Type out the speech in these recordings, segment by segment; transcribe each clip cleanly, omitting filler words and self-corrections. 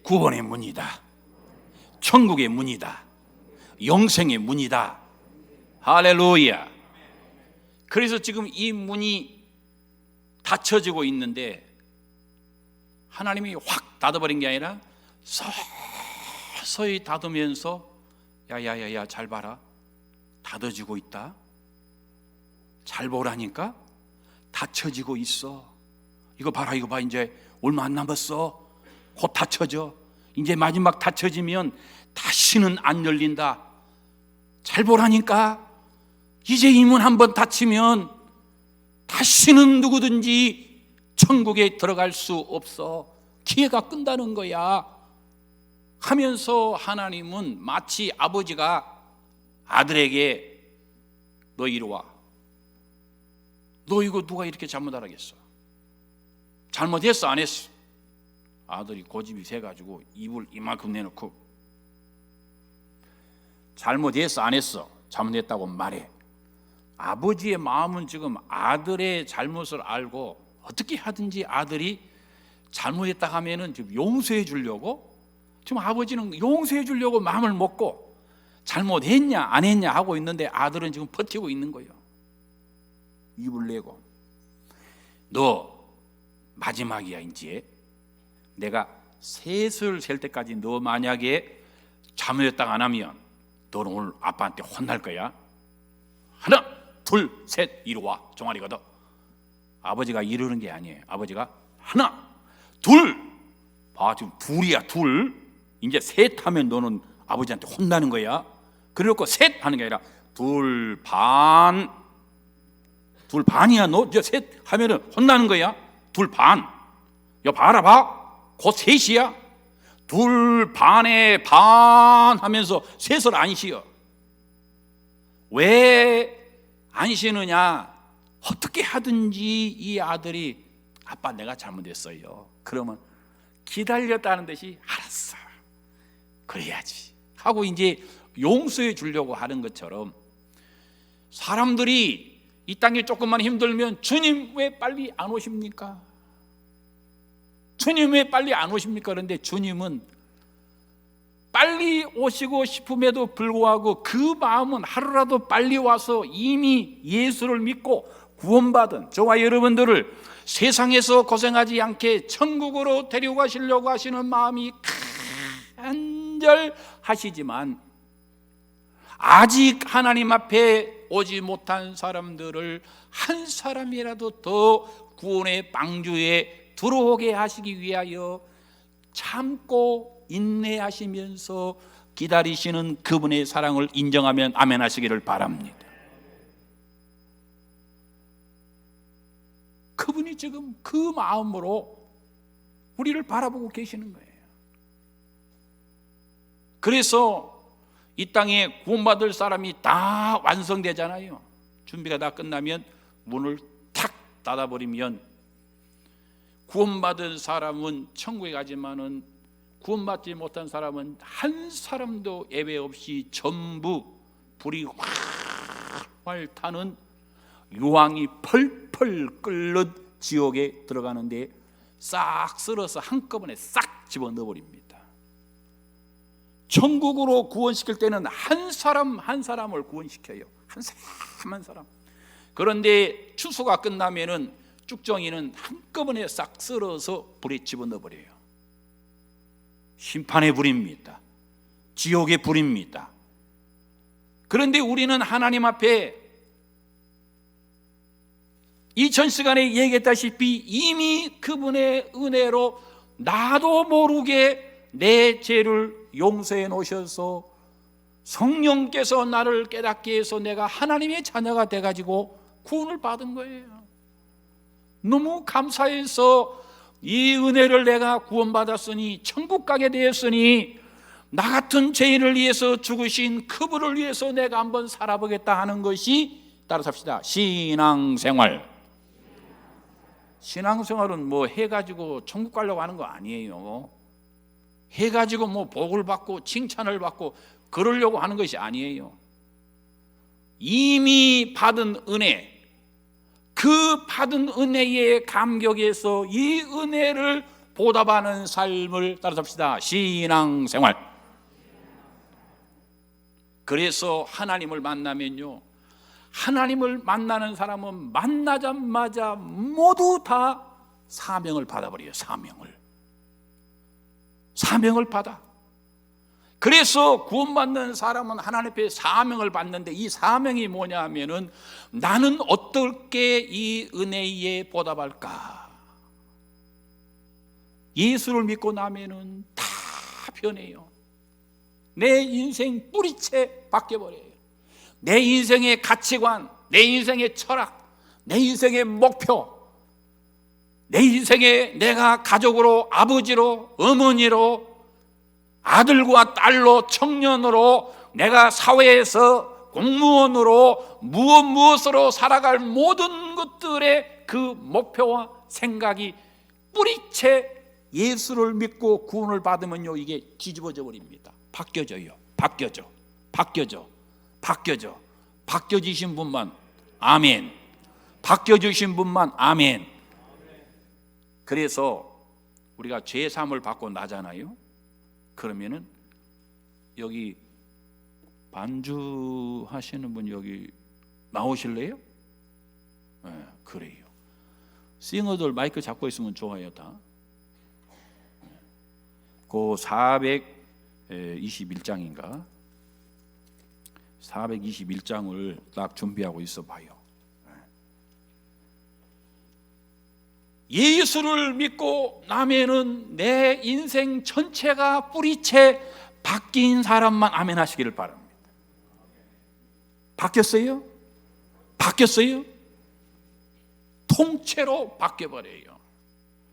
구원의 문이다. 천국의 문이다. 영생의 문이다. 할렐루야. 그래서 지금 이 문이 닫혀지고 있는데 하나님이 확 닫아버린 게 아니라 서서히 닫으면서 야야야야 잘 봐라, 닫아지고 있다. 잘 보라니까 닫혀지고 있어. 이거 봐라, 이거 봐. 이제 얼마 안 남았어. 곧 닫혀져. 이제 마지막 닫혀지면 다시는 안 열린다. 잘 보라니까. 이제 이 문 한번 닫히면 다시는 누구든지 천국에 들어갈 수 없어. 기회가 끈다는 거야 하면서 하나님은 마치 아버지가 아들에게 너 이리 와. 너 이거 누가 이렇게 잘못하라겠어? 잘못했어 안 했어? 아들이 고집이 세가지고 입을 이만큼 내놓고 잘못했어 안 했어? 잘못했다고 말해. 아버지의 마음은 지금 아들의 잘못을 알고 어떻게 하든지 아들이 잘못했다 하면은 지금 용서해 주려고, 지금 아버지는 용서해 주려고 마음을 먹고 잘못했냐 안 했냐 하고 있는데 아들은 지금 버티고 있는 거예요. 입을 내고 너 마지막이야. 이제 내가 셋을 셀 때까지 너 만약에 잘못했다 안 하면 너는 오늘 아빠한테 혼날 거야. 하나 둘 셋 이리 와. 종아리거든. 아버지가 이러는 게 아니에요. 아버지가 하나 둘 봐. 지금 둘이야. 둘. 이제 셋 하면 너는 아버지한테 혼나는 거야. 그래놓고 셋 하는 게 아니라 둘 반. 둘 반이야. 너 이제 셋 하면은 혼나는 거야. 둘 반. 야 봐라 봐. 곧 셋이야. 둘 반에 반 하면서 셋을 안 쉬어. 왜 안 쉬느냐? 어떻게 하든지 이 아들이 아빠 내가 잘못했어요. 그러면 기다렸다는 듯이 알았어. 그래야지 하고 이제 용서해 주려고 하는 것처럼 사람들이 이 땅에 조금만 힘들면 주님 왜 빨리 안 오십니까? 주님 왜 빨리 안 오십니까? 그런데 주님은 빨리 오시고 싶음에도 불구하고 그 마음은 하루라도 빨리 와서 이미 예수를 믿고 구원받은 저와 여러분들을 세상에서 고생하지 않게 천국으로 데려가시려고 하시는 마음이 간절하시지만 아직 하나님 앞에 오지 못한 사람들을 한 사람이라도 더 구원의 방주에 들어오게 하시기 위하여 참고 인내하시면서 기다리시는 그분의 사랑을 인정하면 아멘 하시기를 바랍니다. 그분이 지금 그 마음으로 우리를 바라보고 계시는 거예요. 그래서 이 땅에 구원받을 사람이 다 완성되잖아요. 준비가 다 끝나면 문을 탁 닫아버리면 구원받은 사람은 천국에 가지만은 구원받지 못한 사람은 한 사람도 예외 없이 전부 불이 활활 타는 유황이 펄펄 끓는 지옥에 들어가는데 싹 쓸어서 한꺼번에 싹 집어넣어버립니다. 천국으로 구원시킬 때는 한 사람 한 사람을 구원시켜요. 한 사람 한 사람. 그런데 추수가 끝나면은 쭉정이는 한꺼번에 싹 쓸어서 불에 집어넣어버려요. 심판의 불입니다. 지옥의 불입니다. 그런데 우리는 하나님 앞에 이전 시간에 얘기했다시피 이미 그분의 은혜로 나도 모르게 내 죄를 용서해 놓으셔서 성령께서 나를 깨닫게 해서 내가 하나님의 자녀가 돼가지고 구원을 받은 거예요. 너무 감사해서 이 은혜를 내가 구원받았으니 천국 가게 되었으니 나 같은 죄인을 위해서 죽으신 그분을 위해서 내가 한번 살아보겠다 하는 것이, 따라서 합시다, 신앙생활. 신앙생활은 뭐 해가지고 천국 가려고 하는 거 아니에요. 해가지고 뭐 복을 받고 칭찬을 받고 그러려고 하는 것이 아니에요. 이미 받은 은혜, 그 받은 은혜에 감격해서 이 은혜를 보답하는 삶을 따라잡시다. 신앙생활. 그래서 하나님을 만나면요, 하나님을 만나는 사람은 만나자마자 모두 다 사명을 받아버려요. 사명을 받아. 그래서 구원받는 사람은 하나님 앞에 사명을 받는데, 이 사명이 뭐냐 하면은, 나는 어떻게 이 은혜에 보답할까? 예수를 믿고 나면은 다 변해요. 내 인생 뿌리채 바뀌어버려요. 내 인생의 가치관, 내 인생의 철학, 내 인생의 목표, 내 인생에 내가 가족으로, 아버지로, 어머니로, 아들과 딸로, 청년으로, 내가 사회에서 공무원으로, 무엇으로 살아갈 모든 것들의 그 목표와 생각이 뿌리채 예수를 믿고 구원을 받으면요, 이게 뒤집어져 버립니다. 바뀌어지신 분만 아멘. 바뀌어주신 분만 아멘. 그래서 우리가 죄 사함을 받고 나잖아요. 그러면은 여기 반주하시는 분 여기 나오실래요? 네, 그래요. 싱어들 마이크 잡고 있으면 좋아요. 다. 그 421장인가 421장을 딱 준비하고 있어 봐요. 예수를 믿고 나면은 내 인생 전체가 뿌리채 바뀐 사람만 아멘 하시기를 바랍니다. 바뀌었어요? 통째로 바뀌어버려요.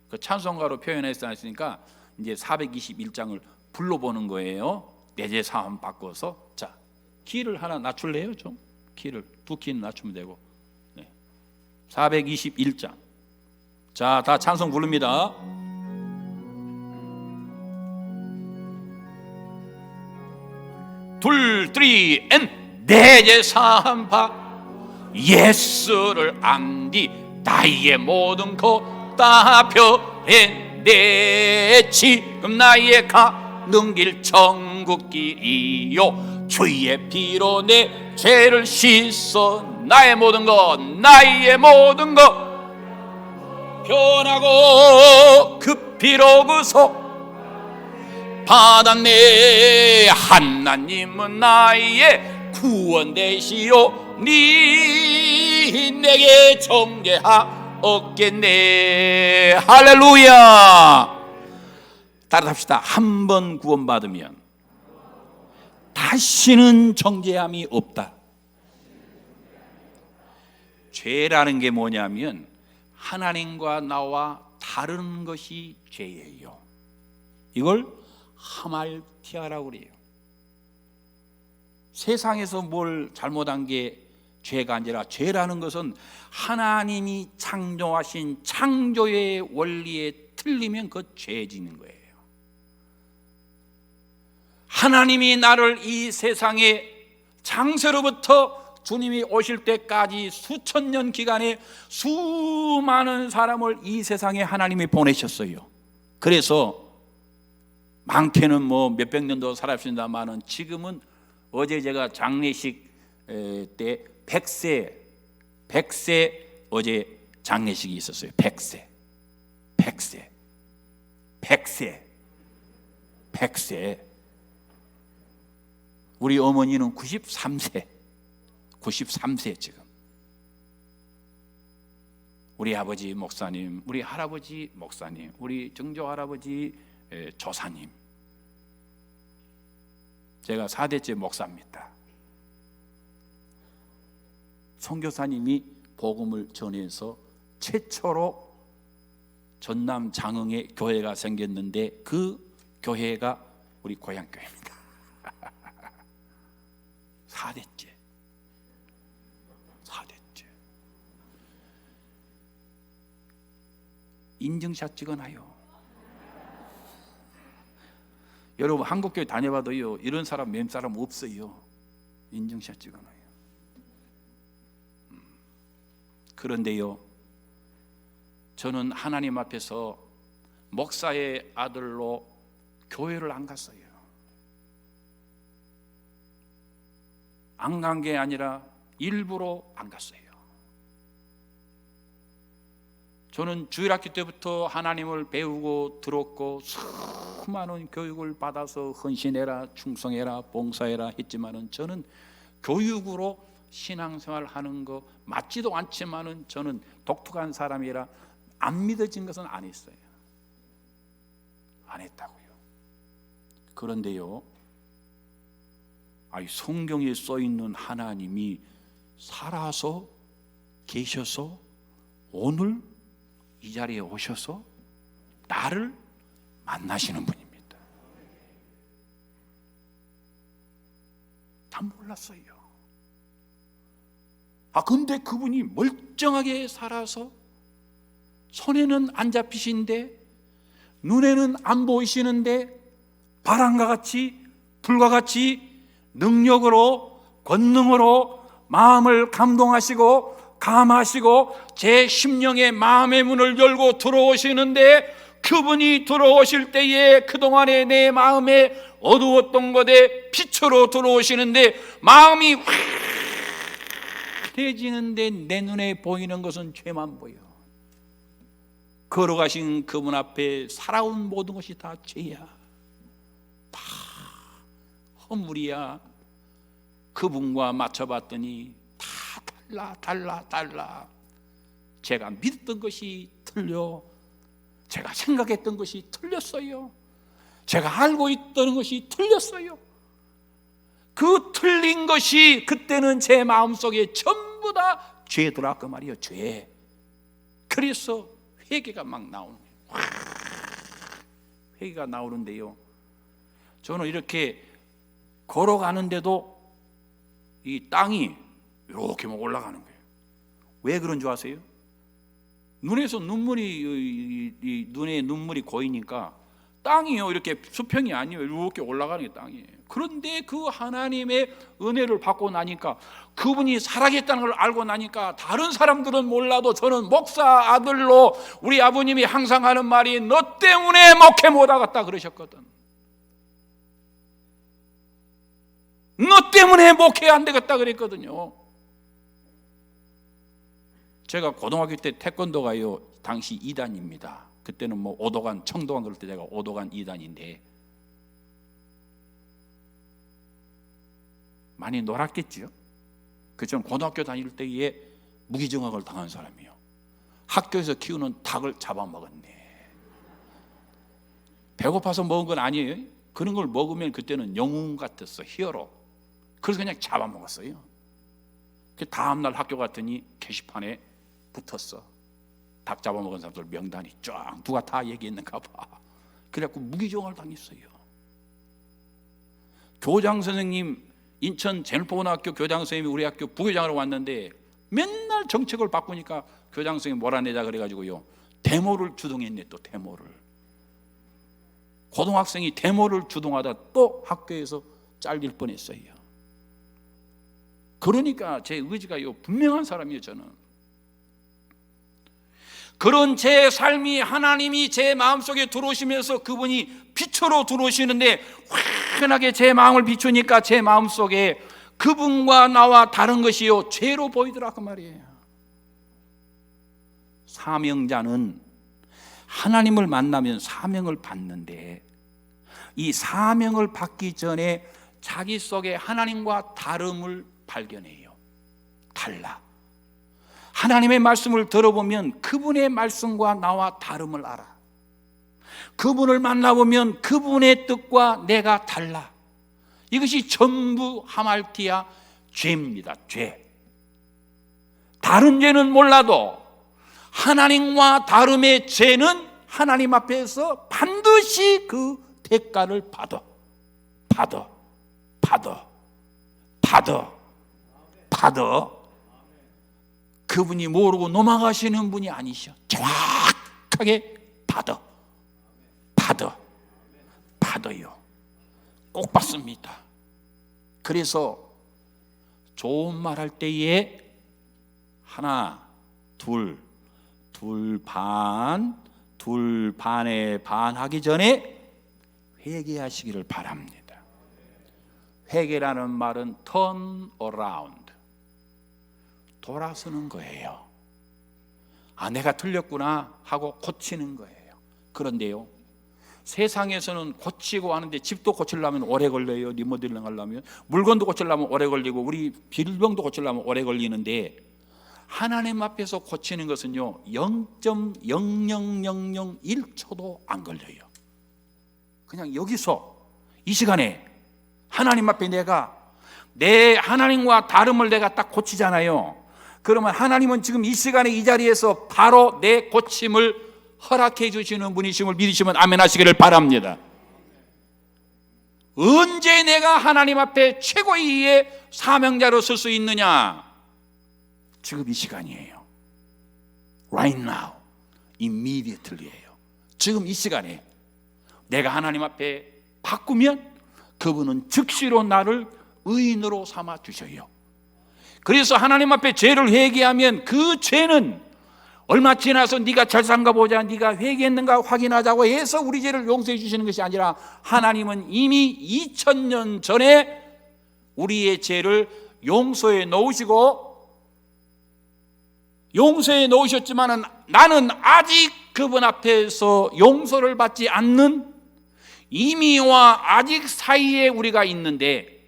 그 찬송가로 표현했으니까 이제 421장을 불러보는 거예요. 내 죄 사함 바꿔서. 자, 키를 하나 낮출래요? 좀 키를 두 키는 낮추면 되고. 네. 421장. 자, 다 찬송 부릅니다. 둘, 쓰리, 앤. 내 죄 사함 바 예수를 안디 나의 모든 것 다 변했네. 지금 나의 가는 길 천국길이요 주의 피로 내 죄를 씻어 나의 모든 것 변하고 그 피로 그소 받았네. 하나님은 나의 구원 되시오 니 내게 정죄하옵겠네. 할렐루야. 따라합시다. 한 번 구원받으면 다시는 정죄함이 없다. 죄라는 게 뭐냐면 하나님과 나와 다른 것이 죄예요. 이걸 하말티아라고 그래요. 세상에서 뭘 잘못한 게 죄가 아니라, 죄라는 것은 하나님이 창조하신 창조의 원리에 틀리면 그 죄 짓는 거예요. 하나님이 나를 이 세상에 창세로부터 주님이 오실 때까지 수천 년 기간에 수많은 사람을 이 세상에 하나님이 보내셨어요. 그래서 많게는 뭐 몇백 년도 살았습니다만은 지금은, 어제 제가 장례식 때 100세 어제 장례식이 있었어요. 100세. 우리 어머니는 93세 지금. 우리 아버지 목사님, 우리 할아버지 목사님, 우리 정조 할아버지 조사님. 제가 4대째 목사입니다. 선교사님이 복음을 전해서 최초로 전남 장흥에 교회가 생겼는데 그 교회가 우리 고향 교회입니다. 4대째. 인증샷 찍어놔요. 여러분 한국교회 다녀봐도요, 이런 사람 몇 사람 없어요. 인증샷 찍어놔요. 그런데요, 저는 하나님 앞에서 목사의 아들로 교회를 안 갔어요. 안 간 게 아니라 일부러 안 갔어요. 저는 주일학교 때부터 하나님을 배우고 들었고 수많은 교육을 받아서 헌신해라, 충성해라, 봉사해라 했지만은 저는 교육으로 신앙생활 하는 거 맞지도 않지만은 저는 독특한 사람이라 안 믿어진 것은 안 했어요. 안 했다고요. 그런데요, 성경에 써 있는 하나님이 살아서 계셔서 오늘 이 자리에 오셔서 나를 만나시는 분입니다. 다 몰랐어요. 근데 그분이 멀쩡하게 살아서 손에는 안 잡히신데 눈에는 안 보이시는데 바람과 같이 불과 같이 능력으로 권능으로 마음을 감동하시고 감하시고 제 심령의 마음의 문을 열고 들어오시는데, 그분이 들어오실 때에 그동안에 내 마음에 어두웠던 것에 빛으로 들어오시는데 마음이 환해지는데 내 눈에 보이는 것은 죄만 보여. 걸어가신 그분 앞에 살아온 모든 것이 다 죄야, 다 허물이야. 그분과 맞춰봤더니 다 달라. 제가 믿었던 것이 틀려. 제가 생각했던 것이 틀렸어요. 제가 알고 있던 것이 틀렸어요. 그 틀린 것이 그때는 제 마음속에 전부 다 죄더라 그 말이에요. 죄. 그래서 회개가 막 나오는 거예요. 회개가 나오는데요, 저는 이렇게 걸어가는데도 이 땅이 이렇게 막 올라가는 거예요. 왜 그런 줄 아세요? 눈에서 눈에 눈물이 고이니까 땅이요, 이렇게 수평이 아니에요. 이렇게 올라가는 게 땅이에요. 그런데 그 하나님의 은혜를 받고 나니까, 그분이 살아계셨다는 걸 알고 나니까 다른 사람들은 몰라도 저는 목사 아들로 우리 아버님이 항상 하는 말이 너 때문에 목회 못 하겠다 그러셨거든. 너 때문에 목회 안 되겠다 그랬거든요. 제가 고등학교 때 태권도가요, 당시 2단입니다. 그때는 뭐 오도관, 청도관 그럴 때 제가 오도관 2단인데 많이 놀았겠죠. 그전 고등학교 다닐 때에 무기징역을 당한 사람이요. 학교에서 키우는 닭을 잡아먹었네. 배고파서 먹은 건 아니에요. 그런 걸 먹으면 그때는 영웅 같았어, 히어로. 그래서 그냥 잡아먹었어요. 그 다음날 학교 갔더니 게시판에 붙었어. 닭 잡아먹은 사람들 명단이 쫙, 누가 다 얘기했는가 봐. 그래갖고 무기징역을 당했어요. 교장 선생님, 인천 제일포고등학교 교장 선생님이 우리 학교 부교장으로 왔는데 맨날 정책을 바꾸니까 교장 선생님 몰아내자 그래가지고요, 데모를 주동했네. 또 데모를, 고등학생이 데모를 주동하다 또 학교에서 잘릴 뻔했어요. 그러니까 제 의지가요 분명한 사람이에요. 저는 그런 제 삶이 하나님이 제 마음속에 들어오시면서 그분이 빛으로 들어오시는데 환하게 제 마음을 비추니까 제 마음속에 그분과 나와 다른 것이요 죄로 보이더라 그 말이에요. 사명자는 하나님을 만나면 사명을 받는데, 이 사명을 받기 전에 자기 속에 하나님과 다름을 발견해요. 달라. 하나님의 말씀을 들어보면 그분의 말씀과 나와 다름을 알아. 그분을 만나보면 그분의 뜻과 내가 달라. 이것이 전부 하말티아 죄입니다. 죄. 다른 죄는 몰라도 하나님과 다름의 죄는 하나님 앞에서 반드시 그 대가를 받아. 그분이 모르고 넘어가시는 분이 아니셔. 정확하게 받아요. 꼭 받습니다. 그래서 좋은 말 할 때에 하나, 둘 반, 둘 반에 반하기 전에 회개하시기를 바랍니다. 회개라는 말은 turn around, 돌아서는 거예요. 아, 내가 틀렸구나 하고 고치는 거예요. 그런데요, 세상에서는 고치고 하는데 집도 고치려면 오래 걸려요. 리모델링 하려면 물건도 고치려면 오래 걸리고 우리 빌병도 고치려면 오래 걸리는데, 하나님 앞에서 고치는 것은요 0.00001초도 안 걸려요. 그냥 여기서 이 시간에 하나님 앞에 내가 내 하나님과 다름을 내가 딱 고치잖아요. 그러면 하나님은 지금 이 시간에 이 자리에서 바로 내 고침을 허락해 주시는 분이심을 믿으시면 아멘 하시기를 바랍니다. 언제 내가 하나님 앞에 최고의 사명자로 설 수 있느냐? 지금 이 시간이에요. Right now, immediately예요. 지금 이 시간에 내가 하나님 앞에 바꾸면 그분은 즉시로 나를 의인으로 삼아 주셔요. 그래서 하나님 앞에 죄를 회개하면 그 죄는 얼마 지나서 네가 잘 산가 보자, 네가 회개했는가 확인하자고 해서 우리 죄를 용서해 주시는 것이 아니라, 하나님은 이미 2000년 전에 우리의 죄를 용서해 놓으셨지만은 나는 아직 그분 앞에서 용서를 받지 않는 이미와 아직 사이에 우리가 있는데,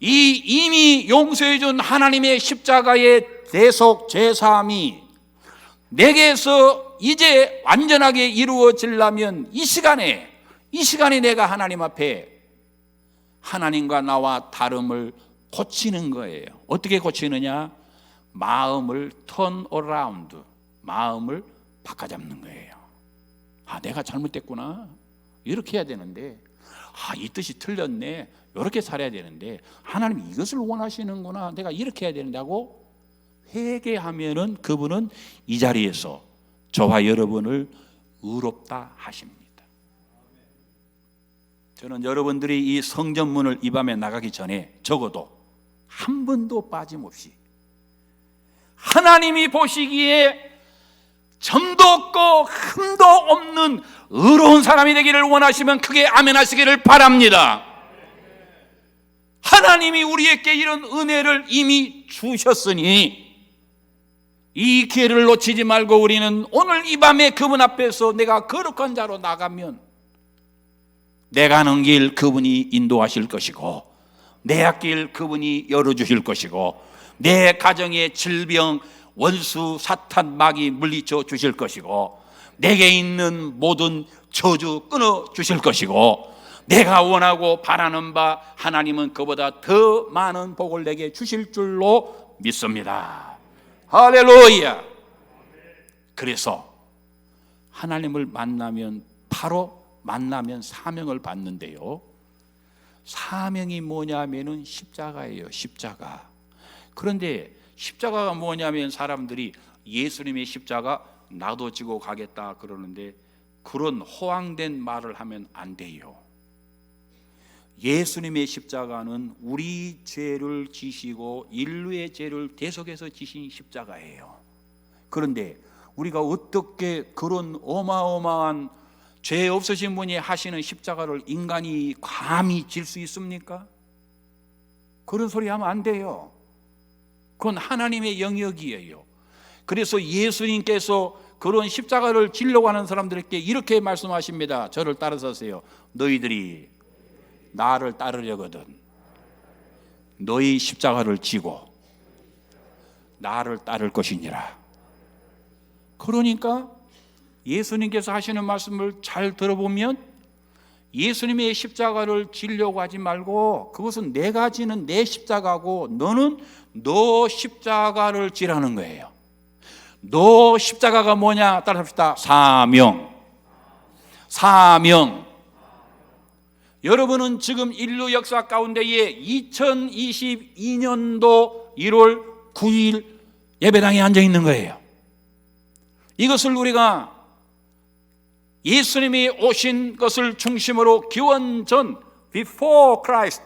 이 이미 용서해 준 하나님의 십자가의 대속 제사함이 내게서 이제 완전하게 이루어지려면 이 시간에 내가 하나님 앞에 하나님과 나와 다름을 고치는 거예요. 어떻게 고치느냐? 마음을 turn around, 마음을 바꿔잡는 거예요. 아, 내가 잘못됐구나, 이렇게 해야 되는데, 아, 이 뜻이 틀렸네, 이렇게 살아야 되는데, 하나님 이것을 원하시는구나, 내가 이렇게 해야 되는데 하고 회개하면은 그분은 이 자리에서 저와 여러분을 의롭다 하십니다. 저는 여러분들이 이 성전문을 이 밤에 나가기 전에 적어도 한 번도 빠짐없이 하나님이 보시기에 점도 없고 흠도 없는 의로운 사람이 되기를 원하시면 크게 아멘 하시기를 바랍니다. 하나님이 우리에게 이런 은혜를 이미 주셨으니 이 기회를 놓치지 말고 우리는 오늘 이 밤에 그분 앞에서 내가 거룩한 자로 나가면 내 가는 길 그분이 인도하실 것이고, 내 앞길 그분이 열어주실 것이고, 내 가정의 질병, 원수, 사탄, 마귀 물리쳐 주실 것이고, 내게 있는 모든 저주 끊어 주실 것이고, 내가 원하고 바라는 바 하나님은 그보다 더 많은 복을 내게 주실 줄로 믿습니다. 할렐루야. 그래서 하나님을 만나면 바로 만나면 사명을 받는데요, 사명이 뭐냐면은 십자가예요. 십자가. 그런데 십자가가 뭐냐면 사람들이 예수님의 십자가 나도 지고 가겠다 그러는데, 그런 허황된 말을 하면 안 돼요. 예수님의 십자가는 우리 죄를 지시고 인류의 죄를 대속해서 지신 십자가예요. 그런데 우리가 어떻게 그런 어마어마한 죄 없으신 분이 하시는 십자가를 인간이 감히 질 수 있습니까? 그런 소리 하면 안 돼요. 그건 하나님의 영역이에요. 그래서 예수님께서 그런 십자가를 지려고 하는 사람들에게 이렇게 말씀하십니다. 저를 따라서 하세요. 너희들이 나를 따르려거든 너희 십자가를 지고 나를 따를 것이니라. 그러니까 예수님께서 하시는 말씀을 잘 들어보면 예수님의 십자가를 지려고 하지 말고, 그것은 내가 지는 내 십자가고 너는 너 십자가를 지라는 거예요. 너 십자가가 뭐냐? 따라합시다. 사명. 여러분은 지금 인류 역사 가운데에 2022년도 1월 9일 예배당에 앉아 있는 거예요. 이것을 우리가 예수님이 오신 것을 중심으로 기원 전, before Christ,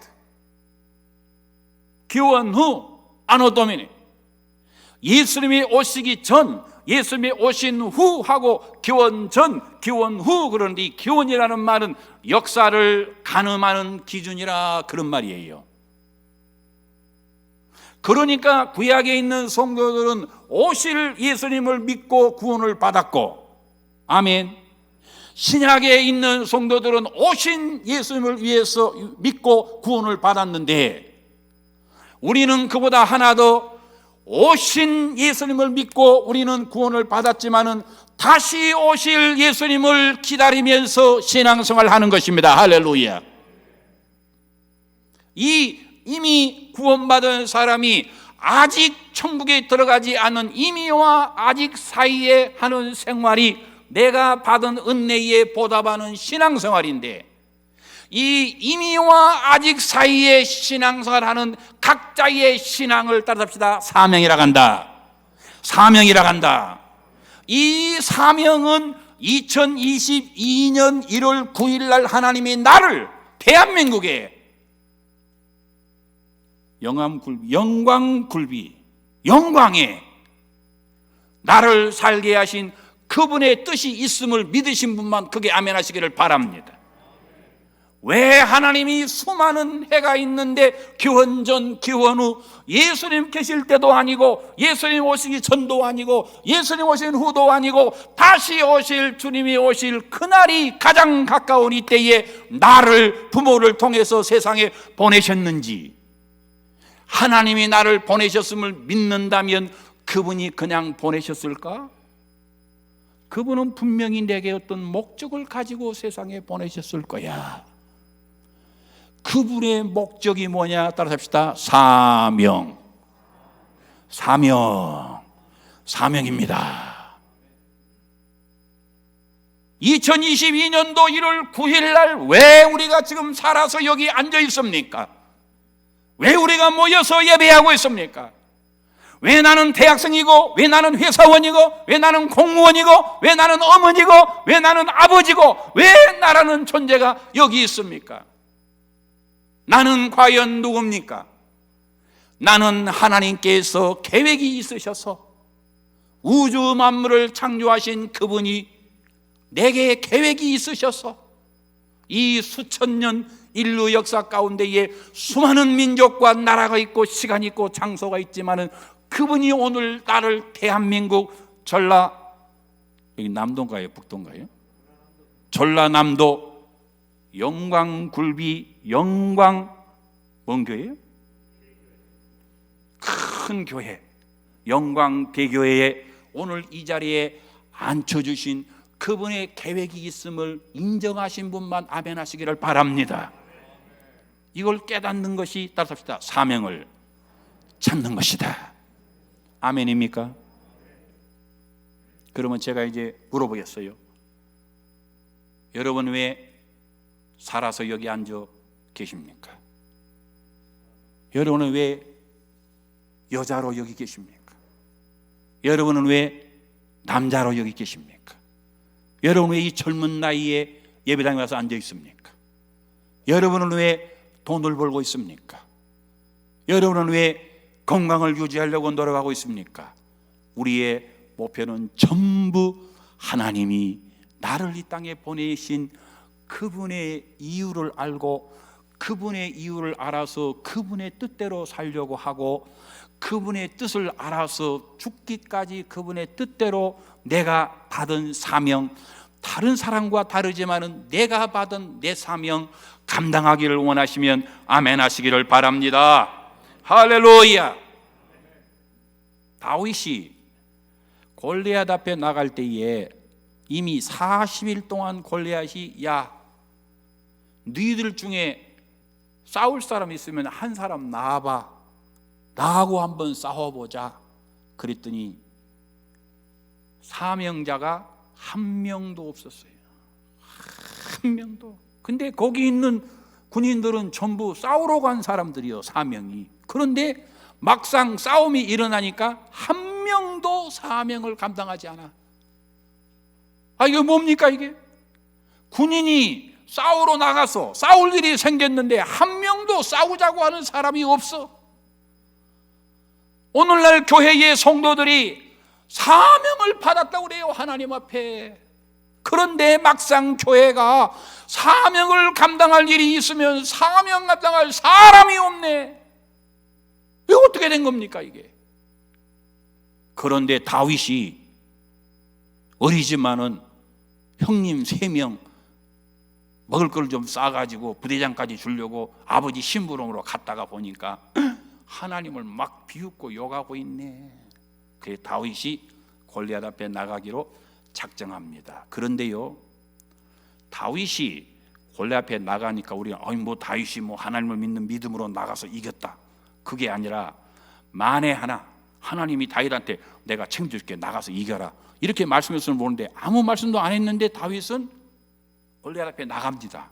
기원 후, anno Domini, 예수님이 오시기 전 예수님이 오신 후 하고 기원 전, 기원 후 그러는데 이 기원이라는 말은 역사를 가늠하는 기준이라 그런 말이에요. 그러니까 구약에 있는 성도들은 오실 예수님을 믿고 구원을 받았고, 아멘. 신약에 있는 성도들은 오신 예수님을 위해서 믿고 구원을 받았는데, 우리는 그보다 하나 더 오신 예수님을 믿고 우리는 구원을 받았지만은 다시 오실 예수님을 기다리면서 신앙생활을 하는 것입니다. 할렐루야. 이미 구원받은 사람이 아직 천국에 들어가지 않은 이미와 아직 사이에 하는 생활이 내가 받은 은혜에 보답하는 신앙생활인데, 이 이미와 아직 사이에 신앙생활하는 각자의 신앙을 따라잡시다. 사명이라 한다. 사명이라 한다. 이 사명은 2022년 1월 9일 날 하나님이 나를 대한민국에 영광에 나를 살게 하신 그분의 뜻이 있음을 믿으신 분만 그게 아멘 하시기를 바랍니다. 왜 하나님이 수많은 해가 있는데 기원 전, 기원 후, 예수님 계실 때도 아니고 예수님 오시기 전도 아니고 예수님 오신 후도 아니고 다시 오실 주님이 오실 그날이 가장 가까운 이때에 나를 부모를 통해서 세상에 보내셨는지, 하나님이 나를 보내셨음을 믿는다면 그분이 그냥 보내셨을까? 그분은 분명히 내게 어떤 목적을 가지고 세상에 보내셨을 거야. 그분의 목적이 뭐냐? 따라합시다. 사명입니다. 2022년도 1월 9일 날 왜 우리가 지금 살아서 여기 앉아 있습니까? 왜 우리가 모여서 예배하고 있습니까? 왜 나는 대학생이고, 왜 나는 회사원이고, 왜 나는 공무원이고, 왜 나는 어머니고, 왜 나는 아버지고, 왜 나라는 존재가 여기 있습니까? 나는 과연 누굽니까? 나는 하나님께서 계획이 있으셔서 우주 만물을 창조하신 그분이 내게 계획이 있으셔서 이 수천 년 인류 역사 가운데에 수많은 민족과 나라가 있고 시간이 있고 장소가 있지만은 그분이 오늘 나를 대한민국 여기 남도인가요? 북도인가요? 전라남도 영광굴비 뭔 교회예요? 큰 교회 영광대교회에 오늘 이 자리에 앉혀주신 그분의 계획이 있음을 인정하신 분만 아멘 하시기를 바랍니다. 이걸 깨닫는 것이 따라합시다. 사명을 찾는 것이다. 아멘입니까? 그러면 제가 이제 물어보겠어요. 여러분 왜 살아서 여기 앉아 계십니까? 여러분은 왜 여자로 여기 계십니까? 여러분은 왜 남자로 여기 계십니까? 여러분은 왜 이 젊은 나이에 예배당에 와서 앉아 있습니까? 여러분은 왜 돈을 벌고 있습니까? 여러분은 왜 건강을 유지하려고 노력하고 있습니까? 우리의 목표는 전부 하나님이 나를 이 땅에 보내신 그분의 이유를 알고 그분의 이유를 알아서 그분의 뜻대로 살려고 하고 그분의 뜻을 알아서 죽기까지 그분의 뜻대로 내가 받은 사명, 다른 사람과 다르지만은 내가 받은 내 사명 감당하기를 원하시면 아멘 하시기를 바랍니다. 할렐루야. 다윗이 골리앗 앞에 나갈 때에 이미 40일 동안 골리앗이 야, 너희들 중에 싸울 사람 있으면 한 사람 나와봐, 나하고 한번 싸워보자 그랬더니 사명자가 한 명도 없었어요. 한 명도. 근데 거기 있는 군인들은 전부 싸우러 간 사람들이요, 사명이. 그런데 막상 싸움이 일어나니까 한 명도 사명을 감당하지 않아. 이게 뭡니까 이게? 군인이 싸우러 나가서 싸울 일이 생겼는데 한 명도 싸우자고 하는 사람이 없어. 오늘날 교회의 성도들이 사명을 받았다고 그래요, 하나님 앞에. 그런데 막상 교회가 사명을 감당할 일이 있으면 사명 감당할 사람이 없네. 이거 어떻게 된 겁니까 이게? 그런데 다윗이 어리지만은 형님 3명 먹을 걸 좀 싸가지고 부대장까지 주려고 아버지 심부름으로 갔다가 보니까 하나님을 막 비웃고 욕하고 있네. 그래서 다윗이 골리앗 앞에 나가기로 작정합니다. 그런데요, 다윗이 골리앗 앞에 나가니까 우리가 뭐 다윗이 뭐 하나님을 믿는 믿음으로 나가서 이겼다, 그게 아니라 만에 하나 하나님이 다윗한테 내가 챙겨줄게, 나가서 이겨라, 이렇게 말씀했으면 보는데 아무 말씀도 안 했는데 다윗은 골리앗 앞에 나갑니다.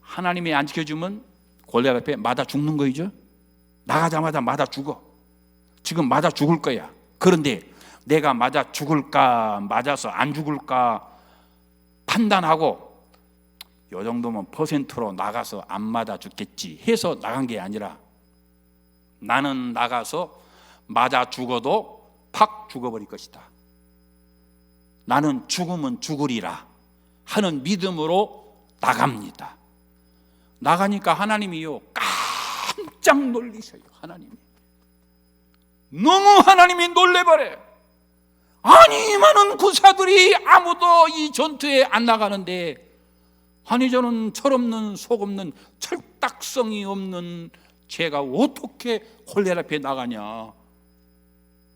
하나님이 안 지켜주면 골리앗 앞에 맞아 죽는 거이죠. 나가자마자 맞아 죽어. 지금 맞아 죽을 거야. 그런데 내가 맞아 죽을까 맞아서 안 죽을까 판단하고 요 정도면 퍼센트로 나가서 안 맞아 죽겠지 해서 나간 게 아니라 나는 나가서 맞아 죽어도 팍 죽어버릴 것이다, 나는 죽으면 죽으리라 하는 믿음으로 나갑니다. 나가니까 하나님이요 깜짝 놀리셔요. 하나님이 너무 하나님이 놀래버려요. 아니 많은 구사들이 아무도 이 전투에 안 나가는데, 아니 저는 철없는 속없는 철딱성이 없는 제가 어떻게 골리앗 앞에 나가냐,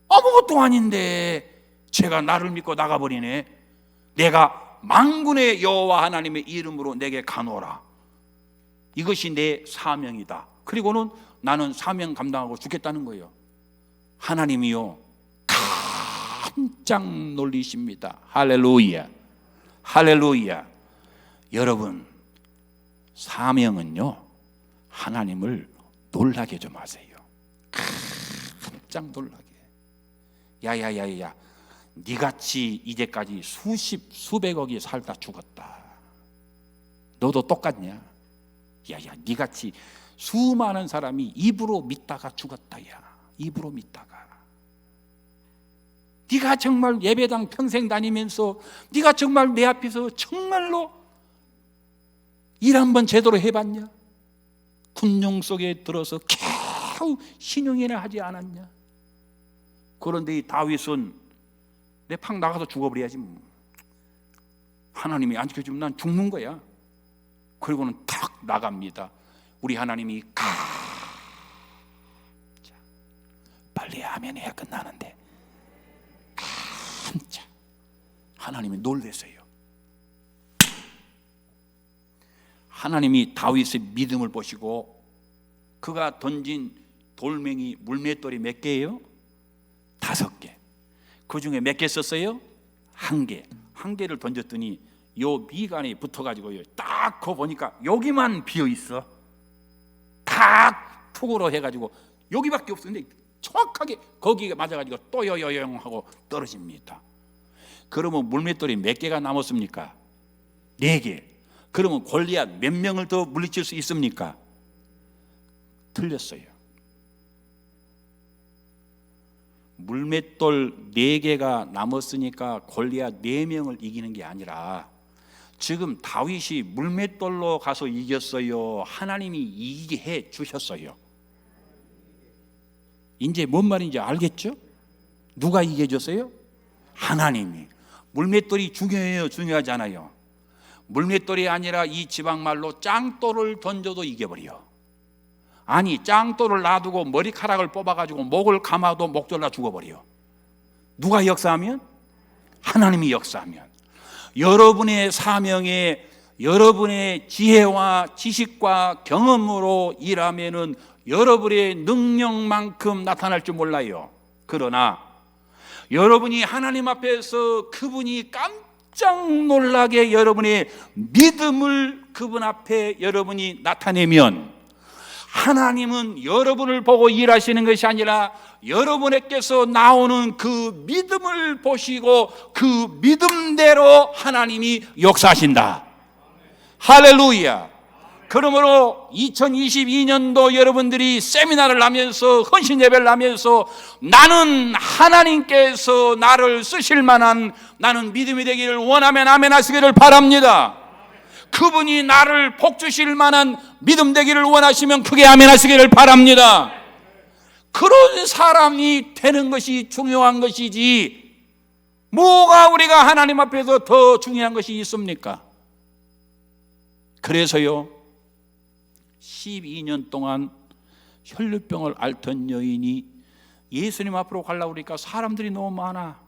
아무것도 아닌데 제가 나를 믿고 나가버리네. 내가 만군의 여호와 하나님의 이름으로 내게 가노라, 이것이 내 사명이다. 그리고는 나는 사명 감당하고 죽겠다는 거예요. 하나님이요 깜짝 놀리십니다. 할렐루야, 할렐루야. 여러분, 사명은요 하나님을 놀라게 좀 하세요. 깜짝 놀라게. 야야야야, 니같이 이제까지 수백억이 살다 죽었다, 너도 똑같냐? 야야, 니같이 수많은 사람이 입으로 믿다가 죽었다. 야, 입으로 믿다가. 네가 정말 예배당 평생 다니면서 네가 정말 내 앞에서 정말로 일 한번 제대로 해봤냐? 군용 속에 들어서 겨우 신용이나 하지 않았냐? 그런데 이 다윗은 내 팍 나가서 죽어버려야지 뭐. 하나님이 안 지켜주면 난 죽는 거야. 그리고는 탁 나갑니다. 우리 하나님이 빨리 아멘 해야 끝나는데 깜짝 하나님이 놀라세요. 하나님이 다윗의 믿음을 보시고 그가 던진 돌멩이 물맷돌이 몇 개예요? 5개. 그 중에 몇 개 썼어요? 1개. 1개를 던졌더니 요 미간에 붙어가지고 딱 거 보니까 여기만 비어 있어. 딱 툭으로 해가지고 여기밖에 없었는데 정확하게 거기에 맞아가지고 또 요요용 하고 떨어집니다. 그러면 물맷돌이 몇 개가 남았습니까? 4개. 그러면 골리앗 몇 명을 더 물리칠 수 있습니까? 틀렸어요. 물맷돌 4개가 남았으니까 골리앗 4명을 이기는 게 아니라 지금 다윗이 물맷돌로 가서 이겼어요? 하나님이 이기게 해 주셨어요? 이제 뭔 말인지 알겠죠? 누가 이겨 줬어요? 하나님이. 물맷돌이 중요해요? 중요하지 않아요? 물맷돌이 아니라 이 지방말로 짱돌을 던져도 이겨버려. 아니 짱돌을 놔두고 머리카락을 뽑아가지고 목을 감아도 목 졸라 죽어버려. 누가 역사하면? 하나님이 역사하면. 여러분의 사명에 여러분의 지혜와 지식과 경험으로 일하면은 여러분의 능력만큼 나타날 줄 몰라요. 그러나 여러분이 하나님 앞에서 그분이 깜짝 놀라게 여러분의 믿음을 그분 앞에 여러분이 나타내면 하나님은 여러분을 보고 일하시는 것이 아니라 여러분에게서 나오는 그 믿음을 보시고 그 믿음대로 하나님이 역사하신다. 할렐루야. 그러므로 2022년도 여러분들이 세미나를 하면서 헌신 예배를 하면서 나는 하나님께서 나를 쓰실 만한 나는 믿음이 되기를 원하면 아멘 하시기를 바랍니다. 그분이 나를 복 주실 만한 믿음 되기를 원하시면 크게 아멘 하시기를 바랍니다. 그런 사람이 되는 것이 중요한 것이지 뭐가 우리가 하나님 앞에서 더 중요한 것이 있습니까? 그래서요 12년 동안 혈류병을 앓던 여인이 예수님 앞으로 가려고 그러니까 사람들이 너무 많아.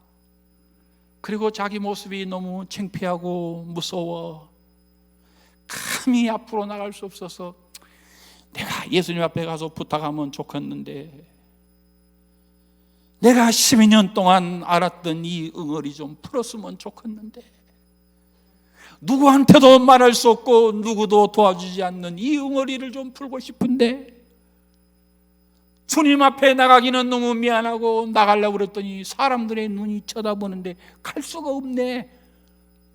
그리고 자기 모습이 너무 창피하고 무서워. 감히 앞으로 나갈 수 없어서 내가 예수님 앞에 가서 부탁하면 좋겠는데 내가 12년 동안 알았던 이 응어리 좀 풀었으면 좋겠는데 누구한테도 말할 수 없고 누구도 도와주지 않는 이 응어리를 좀 풀고 싶은데 주님 앞에 나가기는 너무 미안하고 나가려고 그랬더니 사람들의 눈이 쳐다보는데 갈 수가 없네.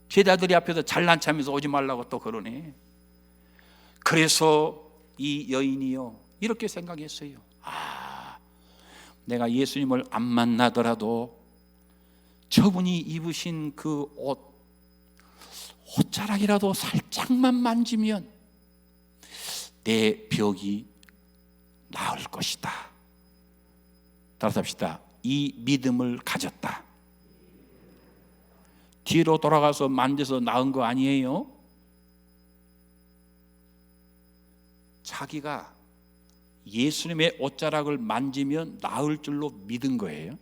제자들이 앞에서 잘난 척하면서 오지 말라고 또 그러네. 그래서 이 여인이요 이렇게 생각했어요. 내가 예수님을 안 만나더라도 저분이 입으신 그 옷자락이라도 살짝만 만지면 내 벽이 나을 것이다. 따라서 합시다. 이 믿음을 가졌다. 뒤로 돌아가서 만져서 나은 거 아니에요? 자기가 예수님의 옷자락을 만지면 나을 줄로 믿은 거예요.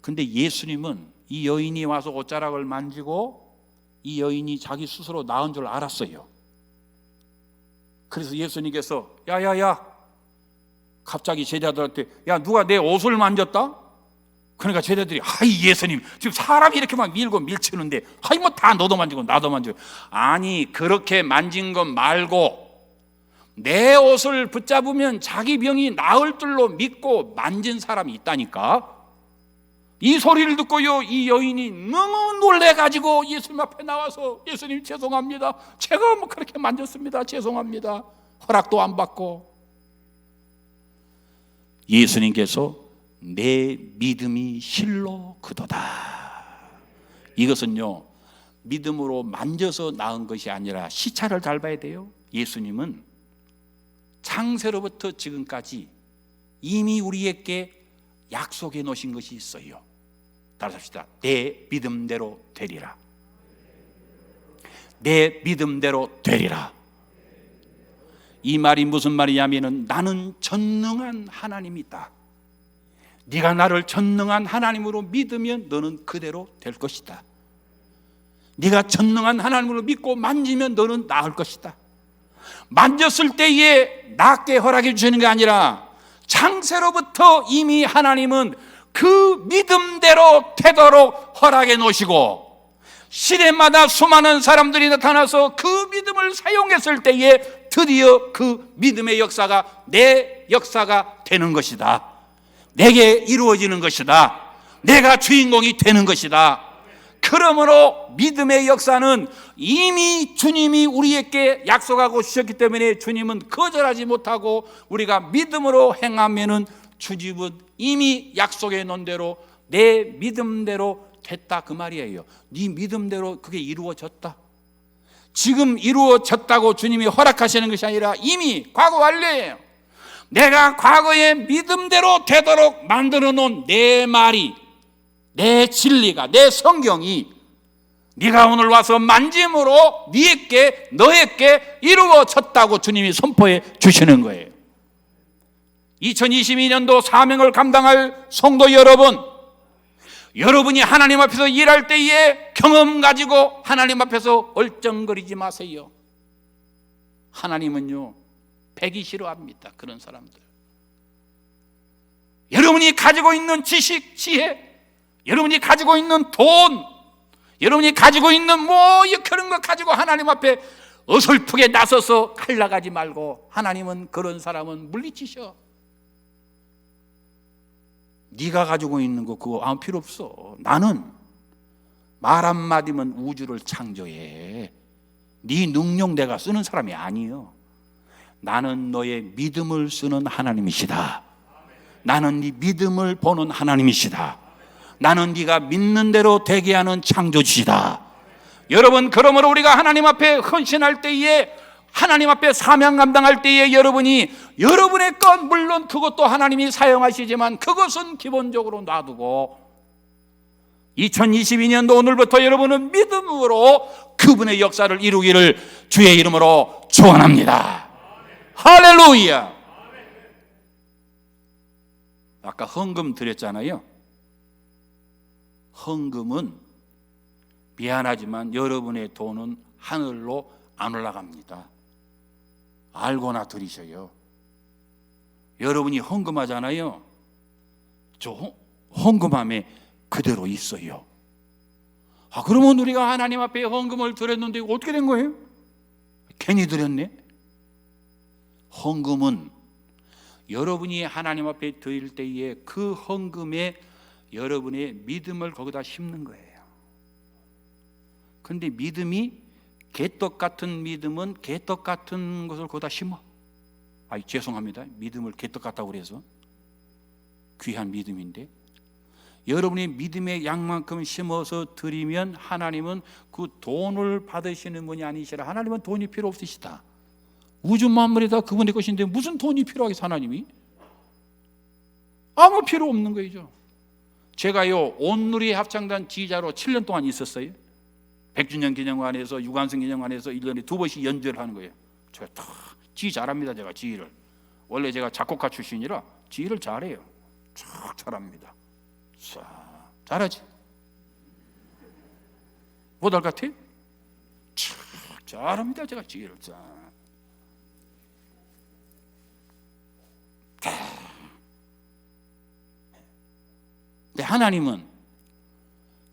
근데 예수님은 이 여인이 와서 옷자락을 만지고 이 여인이 자기 스스로 나은 줄 알았어요. 그래서 예수님께서 야야야 갑자기 제자들한테 야 누가 내 옷을 만졌다? 그러니까 제자들이 아이 예수님 지금 사람이 이렇게 막 밀고 밀치는데 아이 뭐 다 너도 만지고 나도 만지고 아니 그렇게 만진 것 말고 내 옷을 붙잡으면 자기 병이 나을 줄로 믿고 만진 사람이 있다니까. 이 소리를 듣고요 이 여인이 너무 놀래가지고 예수님 앞에 나와서 예수님 죄송합니다. 제가 뭐 그렇게 만졌습니다. 죄송합니다. 허락도 안 받고. 예수님께서 내 믿음이 실로 그도다. 이것은요 믿음으로 만져서 나은 것이 아니라 시차를 잘 봐야 돼요. 예수님은 창세로부터 지금까지 이미 우리에게 약속해 놓으신 것이 있어요. 따라서 합시다. 내 믿음대로 되리라. 내 믿음대로 되리라. 이 말이 무슨 말이냐면은 나는 전능한 하나님이다. 네가 나를 전능한 하나님으로 믿으면 너는 그대로 될 것이다. 네가 전능한 하나님으로 믿고 만지면 너는 나을 것이다. 만졌을 때에 낫게 허락해 주시는 게 아니라 창세로부터 이미 하나님은 그 믿음대로 되도록 허락해 놓으시고 시대마다 수많은 사람들이 나타나서 그 믿음을 사용했을 때에 드디어 그 믿음의 역사가 내 역사가 되는 것이다. 내게 이루어지는 것이다. 내가 주인공이 되는 것이다. 그러므로 믿음의 역사는 이미 주님이 우리에게 약속하고 주셨기 때문에 주님은 거절하지 못하고 우리가 믿음으로 행하면은 주님은 이미 약속해 놓은 대로 내 믿음대로 됐다 그 말이에요. 네 믿음대로 그게 이루어졌다. 지금 이루어졌다고 주님이 허락하시는 것이 아니라 이미 과거 완료예요. 내가 과거에 믿음대로 되도록 만들어 놓은 내 말이 내 진리가 내 성경이 네가 오늘 와서 만짐으로 너에게 이루어졌다고 주님이 선포해 주시는 거예요. 2022년도 사명을 감당할 성도 여러분, 여러분이 하나님 앞에서 일할 때에 경험 가지고 하나님 앞에서 얼쩡거리지 마세요. 하나님은요 배기 싫어합니다. 그런 사람들. 여러분이 가지고 있는 지식, 지혜, 여러분이 가지고 있는 돈, 여러분이 가지고 있는 뭐 그런 거 가지고 하나님 앞에 어설프게 나서서 칼나가지 말고 하나님은 그런 사람은 물리치셔. 네가 가지고 있는 거 그거 아무 필요 없어. 나는 말 한마디면 우주를 창조해. 네 능력 내가 쓰는 사람이 아니에요. 나는 너의 믿음을 쓰는 하나님이시다. 나는 네 믿음을 보는 하나님이시다. 나는 네가 믿는 대로 되게 하는 창조주시다. 여러분, 그러므로 우리가 하나님 앞에 헌신할 때에, 하나님 앞에 사명 감당할 때에 여러분이 여러분의 것, 물론 그것도 하나님이 사용하시지만 그것은 기본적으로 놔두고 2022년도 오늘부터 여러분은 믿음으로 그분의 역사를 이루기를 주의 이름으로 축원합니다. 할렐루야. 아까 헌금 드렸잖아요. 헌금은 미안하지만 여러분의 돈은 하늘로 안 올라갑니다. 알고나 드리셔요. 여러분이 헌금하잖아요. 저 헌금함에 그대로 있어요. 그러면 우리가 하나님 앞에 헌금을 드렸는데 이거 어떻게 된 거예요? 괜히 드렸네. 헌금은 여러분이 하나님 앞에 드릴 때에 그 헌금에 여러분의 믿음을 거기다 심는 거예요. 그런데 믿음이 개떡 같은 믿음은 개떡 같은 것을 거기다 심어. 죄송합니다. 믿음을 개떡 같다고 그래서 귀한 믿음인데, 여러분이 믿음의 양만큼 심어서 드리면 하나님은 그 돈을 받으시는 분이 아니시라. 하나님은 돈이 필요 없으시다. 우주 만물이 다 그분의 것인데 무슨 돈이 필요하겠어? 하나님이 아무 필요 없는 거죠. 제가요 온누리 합창단 지휘자로 7년 동안 있었어요. 100주년 기념관에서 유관순 기념관에서 1년에 2번씩 연주를 하는 거예요. 제가 다 지휘 잘합니다. 제가 지휘를 원래 제가 작곡가 출신이라 지휘를 잘해요. 참 잘합니다. 잘하지? 못할 것 같아? 참 잘합니다. 제가 지휘를 근데 하나님은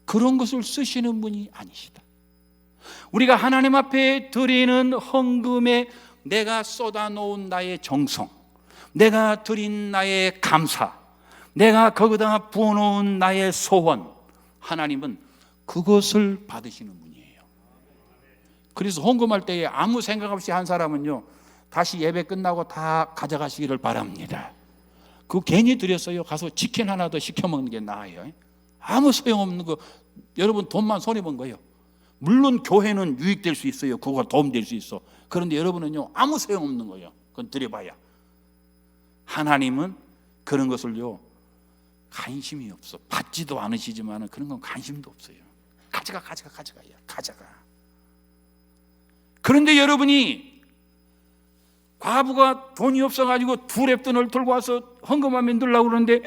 그런 것을 쓰시는 분이 아니시다. 우리가 하나님 앞에 드리는 헌금에 내가 쏟아놓은 나의 정성, 내가 드린 나의 감사, 내가 거기다가 부어놓은 나의 소원, 하나님은 그것을 받으시는 분이에요. 그래서 헌금할 때에 아무 생각 없이 한 사람은요 다시 예배 끝나고 다 가져가시기를 바랍니다. 그거 괜히 드렸어요. 가서 치킨 하나 더 시켜 먹는 게 나아요. 아무 소용없는 거, 여러분 돈만 손해본 거예요. 물론 교회는 유익될 수 있어요. 그거가 도움될 수 있어. 그런데 여러분은요 아무 소용없는 거예요. 그건 드려봐야. 하나님은 그런 것을요 관심이 없어. 받지도 않으시지만 그런 건 관심도 없어요. 가져가야 가져가. 그런데 여러분이 과부가 돈이 없어가지고 2랩돈을 들고 와서 헌금함에 넣으려고 그러는데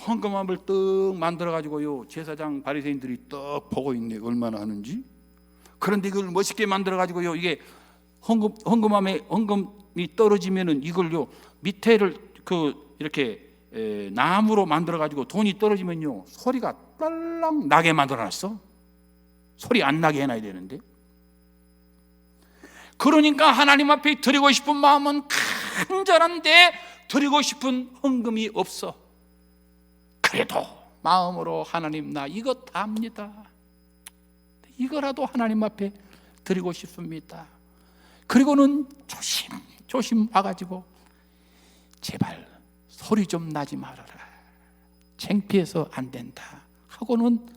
헌금함을 떡 만들어가지고요 제사장 바리새인들이 떡 보고 있네. 얼마나 하는지. 그런데 이걸 멋있게 만들어가지고요 이게 헌금함에 헌금이 떨어지면은 이걸요 밑에를 이렇게 나무로 만들어가지고 돈이 떨어지면요 소리가 딸랑 나게 만들어놨어. 소리 안 나게 해놔야 되는데. 그러니까 하나님 앞에 드리고 싶은 마음은 간절한데 드리고 싶은 헌금이 없어. 그래도 마음으로 하나님 나 이거 다 합니다. 이거라도 하나님 앞에 드리고 싶습니다. 그리고는 조심 와가지고 제발 소리 좀 나지 말아라. 창피해서 안 된다 하고는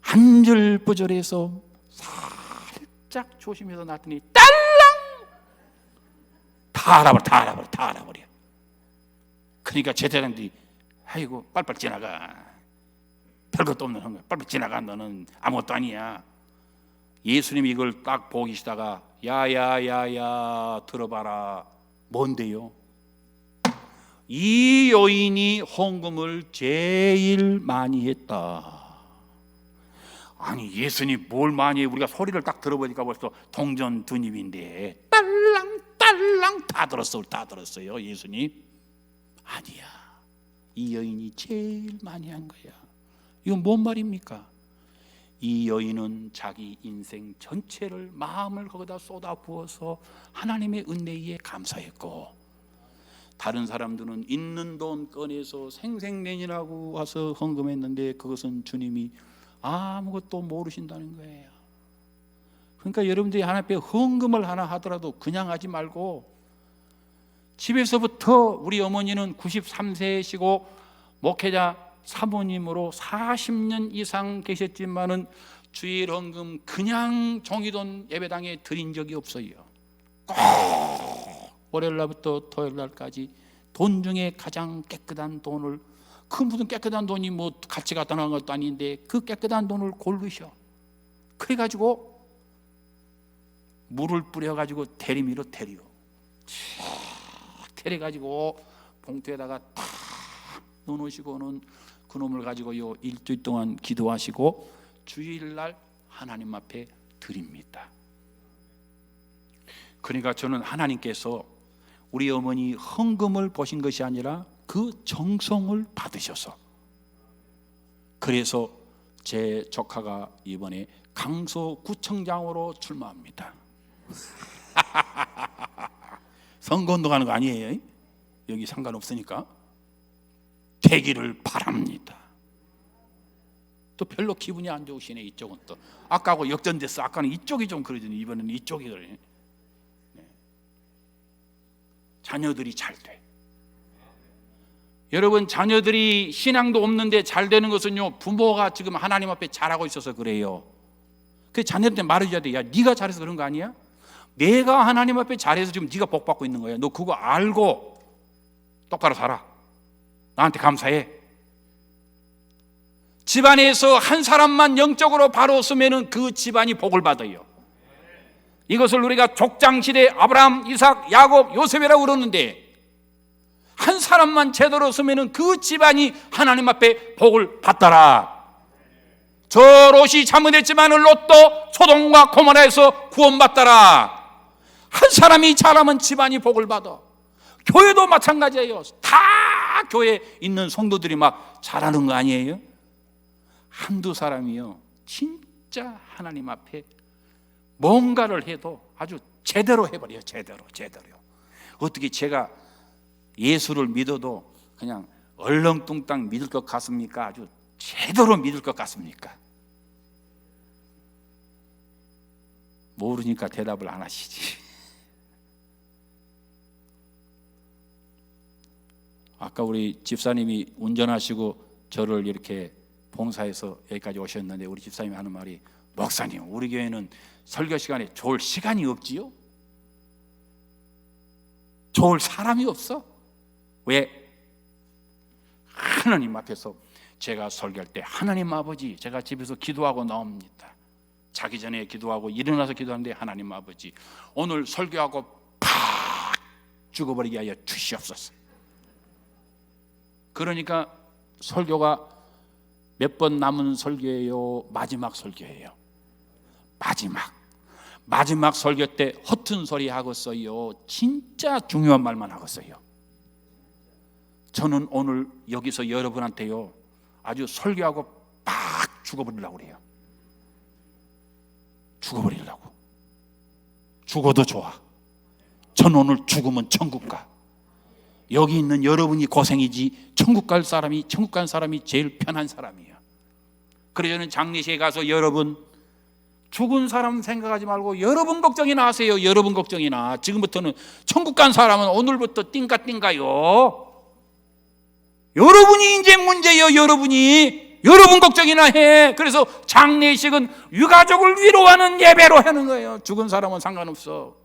안절부절해서 살짝 조심해서 놨더니 다 알아버려. 그러니까 제자장들이 아이고 빨빨 지나가. 별것도 없는 헌금 빨빨 지나가. 너는 아무것도 아니야. 예수님이 이걸 딱 보고 계시다가 야야야야 들어봐라. 뭔데요? 이 여인이 헌금을 제일 많이 했다. 아니 예수님 뭘 많이 해? 우리가 소리를 딱 들어보니까 벌써 동전 두 입인데 딸랑 다 들었어요 예수님. 아니야, 이 여인이 제일 많이 한 거야. 이건 뭔 말입니까? 이 여인은 자기 인생 전체를 마음을 거기다 쏟아부어서 하나님의 은혜에 감사했고, 다른 사람들은 있는 돈 꺼내서 생색내니라고 와서 헌금했는데 그것은 주님이 아무것도 모르신다는 거예요. 그러니까 여러분들이 하나님 앞에 헌금을 하나 하더라도 그냥 하지 말고 집에서부터 우리 어머니는 93세이시고 목회자 사모님으로 40년 이상 계셨지만은 주일 헌금 그냥 종이돈 예배당에 드린 적이 없어요. 꼭 월요일 날부터 토요일 날까지 돈 중에 가장 깨끗한 돈을, 그 무슨 깨끗한 돈이 뭐 같이 갖다 놓은 것도 아닌데 그 깨끗한 돈을 고르셔. 그래가지고 물을 뿌려가지고 대리미로 데려 데려가지고 봉투에다가 탁 넣어놓으시고는 그놈을 가지고 요 일주일 동안 기도하시고 주일날 하나님 앞에 드립니다. 그러니까 저는 하나님께서 우리 어머니 헌금을 보신 것이 아니라 그 정성을 받으셔서, 그래서 제 조카가 이번에 강서구청장으로 출마합니다. 선거운동하는 거 아니에요? 여기 상관없으니까 되기를 바랍니다. 또 별로 기분이 안 좋으시네. 이쪽은 또 아까하고 역전됐어. 아까는 이쪽이 좀 그러더니 이번에는 이쪽이 그래. 네. 자녀들이 잘 돼. 여러분, 자녀들이 신앙도 없는데 잘 되는 것은요, 부모가 지금 하나님 앞에 잘하고 있어서 그래요. 그 자녀들한테 말해줘야 돼. 야, 네가 잘해서 그런 거 아니야? 내가 하나님 앞에 잘해서 지금 네가 복 받고 있는 거야. 너 그거 알고 똑바로 살아. 나한테 감사해. 집안에서 한 사람만 영적으로 바로 서면은 그 집안이 복을 받아요. 이것을 우리가 족장시대 아브라함, 이삭, 야곱, 요셉이라고 그러는데, 한 사람만 제대로 서면은 그 집안이 하나님 앞에 복을 받더라. 저 롯이 잘못했지만 롯도 소돔과 고모라에서 구원받더라. 한 사람이 잘하면 집안이 복을 받아. 교회도 마찬가지예요. 다 교회에 있는 성도들이 막 잘하는 거 아니에요? 한두 사람이요, 진짜 하나님 앞에 뭔가를 해도 아주 제대로 해버려요. 제대로요. 어떻게 제가 예수를 믿어도 그냥 얼렁뚱땅 믿을 것 같습니까? 아주 제대로 믿을 것 같습니까? 모르니까 대답을 안 하시지. 아까 우리 집사님이 운전하시고 저를 이렇게 봉사해서 여기까지 오셨는데, 우리 집사님이 하는 말이, 목사님, 우리 교회는 설교 시간에 좋을 시간이 없지요? 좋을 사람이 없어? 왜? 하나님 앞에서 제가 설교할 때 하나님 아버지, 제가 집에서 기도하고 나옵니다. 자기 전에 기도하고 일어나서 기도하는데, 하나님 아버지, 오늘 설교하고 팍 죽어버리게 하여 주시옵소서. 그러니까 설교가 몇 번 남은 설교예요? 마지막 설교예요. 마지막 설교 때 허튼 소리 하겠어요? 진짜 중요한 말만 하겠어요? 저는 오늘 여기서 여러분한테요, 아주 설교하고 팍 죽어버리려고 그래요. 죽어버리려고. 죽어도 좋아. 전 오늘 죽으면 천국 가. 여기 있는 여러분이 고생이지 천국 간 사람이 제일 편한 사람이에요. 그래서 저는 장례식에 가서 여러분, 죽은 사람 생각하지 말고 여러분 걱정이나 하세요. 여러분 걱정이나. 지금부터는 천국 간 사람은 오늘부터 띵가요. 여러분이 이제 문제예요. 여러분 걱정이나 해. 그래서 장례식은 유가족을 위로하는 예배로 하는 거예요. 죽은 사람은 상관없어.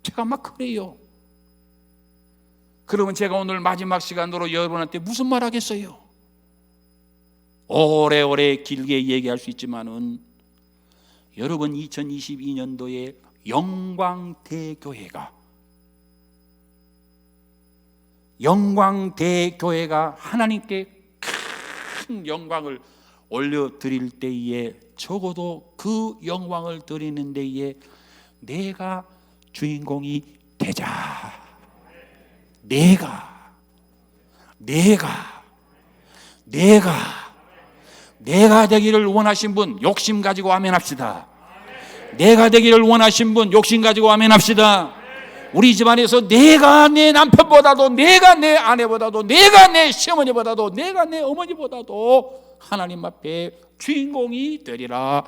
제가 막 그래요. 그러면 제가 오늘 마지막 시간으로 여러분한테 무슨 말 하겠어요? 오래오래 길게 얘기할 수 있지만은, 여러분 2022년도에 영광대교회가 하나님께 큰 영광을 올려드릴 때에, 적어도 그 영광을 드리는 데에 내가 주인공이 되자. 내가 되기를 원하신 분 욕심 가지고 아멘 합시다. 내가 되기를 원하신 분 욕심 가지고 아멘 합시다. 우리 집안에서 내가 내 남편보다도, 내가 내 아내보다도, 내가 내 시어머니보다도, 내가 내 어머니보다도 하나님 앞에 주인공이 되리라.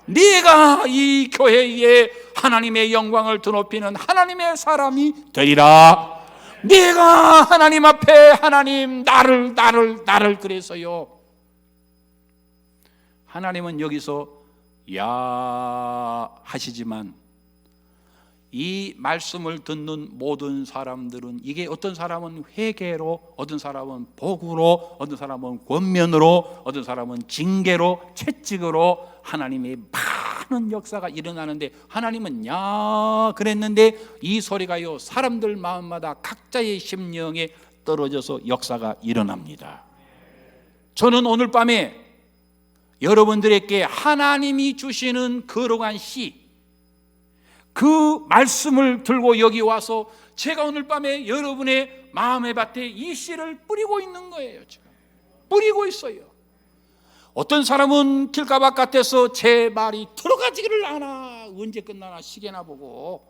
네가 이 교회에 하나님의 영광을 드높이는 하나님의 사람이 되리라. 네가 하나님 앞에 하나님 나를 그래서요. 하나님은 여기서 야 하시지만 이 말씀을 듣는 모든 사람들은 이게 어떤 사람은 회개로, 어떤 사람은 복으로, 어떤 사람은 권면으로, 어떤 사람은 징계로, 채찍으로 하나님의 많은 역사가 일어나는데, 하나님은 야 그랬는데 이 소리가요 사람들 마음마다 각자의 심령에 떨어져서 역사가 일어납니다. 저는 오늘 밤에 여러분들에게 하나님이 주시는 거룩한 씨, 그 말씀을 들고 여기 와서 제가 오늘 밤에 여러분의 마음의 밭에 이 씨를 뿌리고 있는 거예요. 제가 뿌리고 있어요. 어떤 사람은 길가 바깥에서 제 말이 들어가지기를 않아, 언제 끝나나 시계나 보고,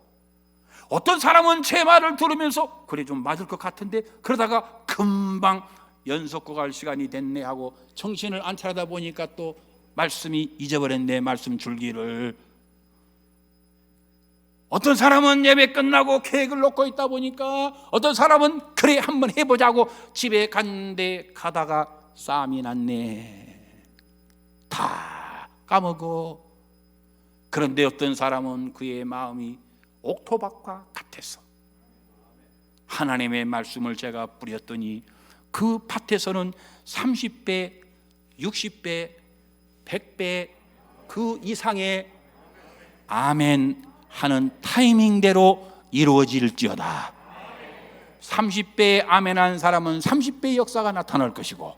어떤 사람은 제 말을 들으면서 그래 좀 맞을 것 같은데 그러다가 금방 연속고 갈 시간이 됐네 하고 정신을 안 차리다 보니까 또 말씀이 잊어버렸네, 말씀 줄기를. 어떤 사람은 예배 끝나고 계획을 놓고 있다 보니까 어떤 사람은 그래 한번 해보자고 집에 갔는데 가다가 싸움이 났네, 다 까먹어. 그런데 어떤 사람은 그의 마음이 옥토밭과 같아서 하나님의 말씀을 제가 뿌렸더니 그 밭에서는 30배, 60배, 100배 그 이상의 아멘 하는 타이밍대로 이루어질지어다. 30배에 아멘한 사람은 30배의 역사가 나타날 것이고,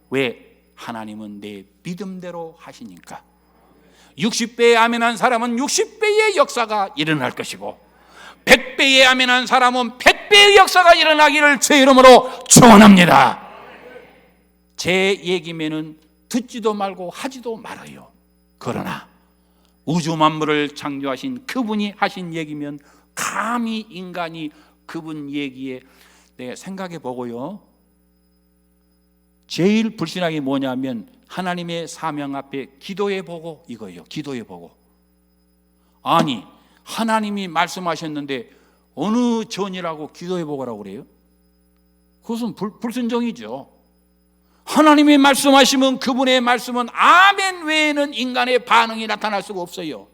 왜? 하나님은 내 믿음대로 하시니까. 60배에 아멘한 사람은 60배의 역사가 일어날 것이고, 100배에 아멘한 사람은 100배의 역사가 일어나기를 제 이름으로 축원합니다. 제 얘기면은 듣지도 말고 하지도 말아요. 그러나 우주 만물을 창조하신 그분이 하신 얘기면 감히 인간이 그분 얘기에 생각해 보고요, 제일 불신하게 게 뭐냐면 하나님의 사명 앞에 기도해 보고 이거예요. 기도해 보고. 아니 하나님이 말씀하셨는데 어느 전이라고 기도해 보라고 그래요? 그것은 불순종이죠. 하나님이 말씀하시면 그분의 말씀은 아멘 외에는 인간의 반응이 나타날 수가 없어요.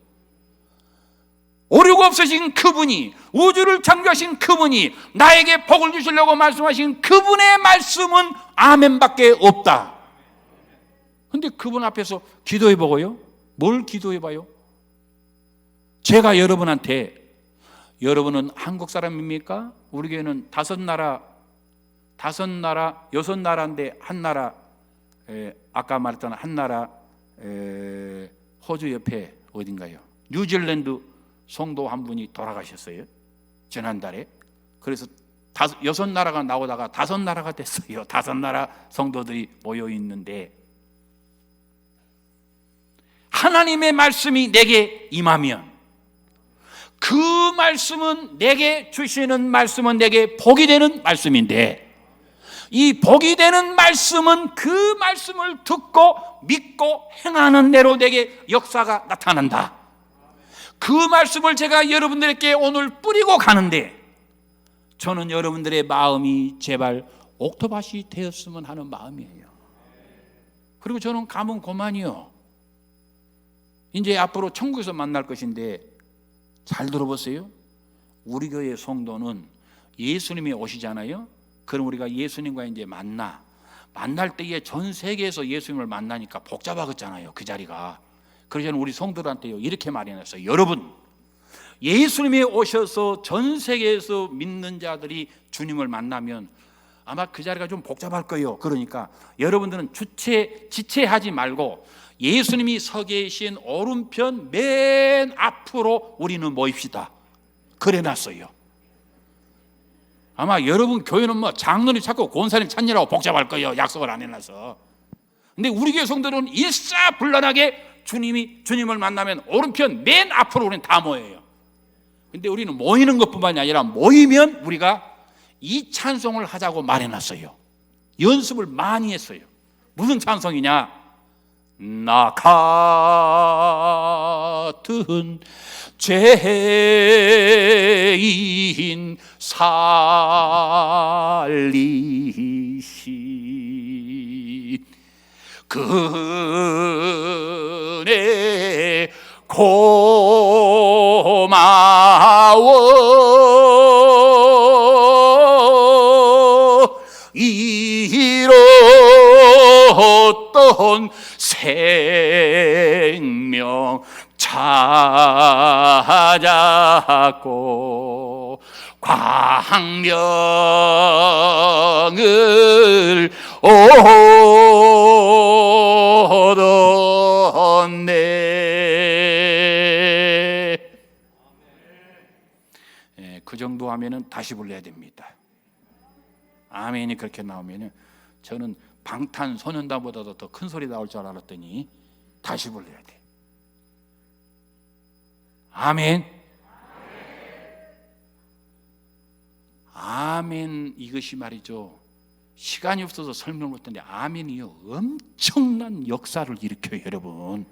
오류가 없으신 그분이, 우주를 창조하신 그분이 나에게 복을 주시려고 말씀하신 그분의 말씀은 아멘밖에 없다. 근데 그분 앞에서 기도해 보고요, 뭘 기도해 봐요? 제가 여러분한테, 여러분은 한국 사람입니까? 우리 교회는 6나라인데 한 나라, 아까 말했던 한 나라, 호주 옆에 어딘가요? 뉴질랜드 성도 한 분이 돌아가셨어요, 지난달에. 그래서 6나라가 나오다가 5나라가 됐어요. 5나라 성도들이 모여 있는데, 하나님의 말씀이 내게 임하면 그 말씀은, 내게 주시는 말씀은 내게 복이 되는 말씀인데, 이 복이 되는 말씀은 그 말씀을 듣고 믿고 행하는 대로 내게 역사가 나타난다. 그 말씀을 제가 여러분들에게 오늘 뿌리고 가는데, 저는 여러분들의 마음이 제발 옥토밭이 되었으면 하는 마음이에요. 그리고 저는 가면 그만이요. 이제 앞으로 천국에서 만날 것인데, 잘 들어보세요. 우리 교회 성도는 예수님이 오시잖아요. 그럼 우리가 예수님과 이제 만날 때에 전 세계에서 예수님을 만나니까 복잡하겠잖아요, 그 자리가. 그래서 저는 우리 성도들한테요 이렇게 말해놨어요. 여러분, 예수님이 오셔서 전 세계에서 믿는 자들이 주님을 만나면 아마 그 자리가 좀 복잡할 거예요. 그러니까 여러분들은 지체하지 말고 예수님이 서 계신 오른편 맨 앞으로 우리는 모입시다. 그래놨어요. 아마 여러분 교회는 뭐 장로님 찾고 권사님 찾느라고 복잡할 거예요, 약속을 안 해놔서. 근데 우리 교회 성도들은 일사불란하게 주님을 만나면 오른편 맨 앞으로 우리는 다 모여요. 근데 우리는 모이는 것뿐만이 아니라 모이면 우리가 이 찬송을 하자고 말해놨어요. 연습을 많이 했어요. 무슨 찬송이냐? 나 같은 죄인 살리신 그네 고마워 잃었던 생명 찾았고 광명을 얻었네. 그 정도 하면은 다시 불러야 됩니다. 아멘이 그렇게 나오면은 저는 방탄소년단보다도 더 큰 소리 나올 줄 알았더니 다시 불러야 돼. 아멘. 아멘. 이것이 말이죠, 시간이 없어서 설명 못했는데 아멘이요 엄청난 역사를 일으켜요. 여러분,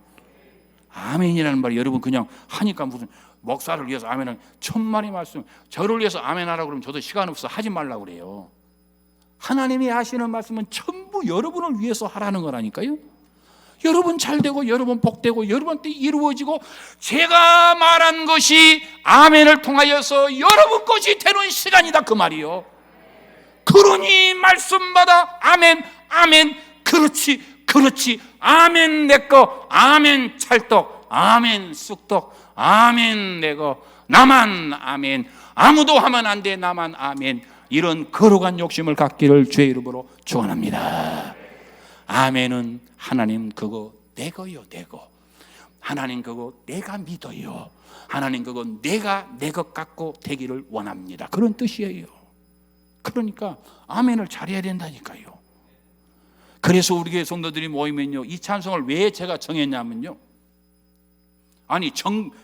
아멘이라는 말이 여러분 그냥 하니까 무슨 목사를 위해서 아멘은 천만의 말씀, 저를 위해서 아멘하라고 그러면 저도 시간 없어서 하지 말라고 그래요. 하나님이 하시는 말씀은 전부 여러분을 위해서 하라는 거라니까요. 여러분 잘되고 여러분 복되고 여러분한테 이루어지고 제가 말한 것이 아멘을 통하여서 여러분 것이 되는 시간이다 그 말이요. 그러니 말씀마다 아멘 아멘 그렇지 그렇지 아멘 내거 아멘 찰떡 아멘 쑥떡 아멘 내거 나만 아멘 아무도 하면 안 돼 나만 아멘 이런 거룩한 욕심을 갖기를 주의 이름으로 축원합니다. 아멘은 하나님 그거 내 거요 내 거. 하나님 그거 내가 믿어요. 하나님 그거 내가 내 것 갖고 되기를 원합니다. 그런 뜻이에요. 그러니까 아멘을 잘해야 된다니까요. 그래서 우리 교회 성도들이 모이면요 이 찬송을 왜 제가 정했냐면요, 아니